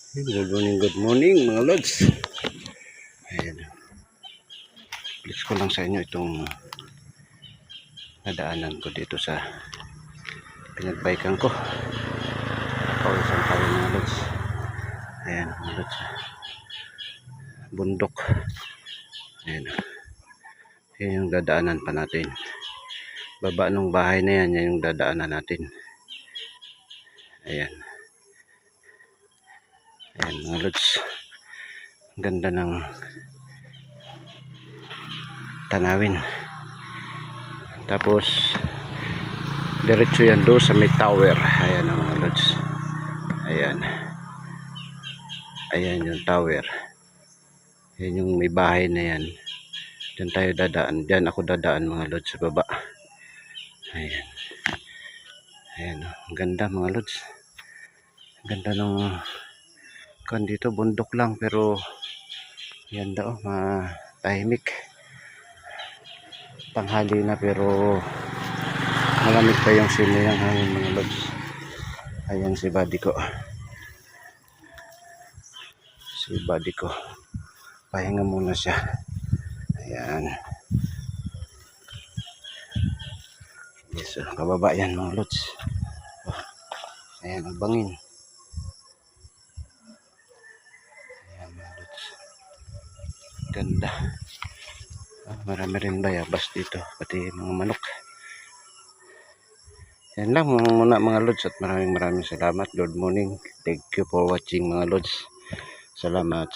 Good morning mga lods. Ayan. Please ko lang sa inyo itong nadaanan ko dito sa pinagbaykan ko. Kawasan tayo mga lods. Ayan mga lods. Bundok. Ayan. Yan yung dadaanan pa natin. Baba ng bahay na yan, yan yung dadaanan natin. Ayan. Ayan mga lods. Ganda ng tanawin. Tapos diretso yan doon sa may tower. Ayan mga lods. Ayan. Ayan yung tower. Yan yung may bahay na yan. Diyan tayo dadaan. Diyan ako dadaan mga lods sa baba. Ayan. Ayan. Ang ganda mga lods. Ang ganda ng kan dito. Bundok lang pero yan daw. Matahimik. Tanghali na pero malamig pa yung simoy ng hangin mga lods. Ayan si buddy ko. Si buddy ko. Pahinga muna siya. Ayan. Yes, so, kababa yan mga lods. Ayan ang bangin. Ayan mga lods. Ganda. Marami rin bayabas dito. Pati mga manok. Yan lang muna mga lods at maraming salamat. Good morning. Thank you for watching mga lods. Salamat.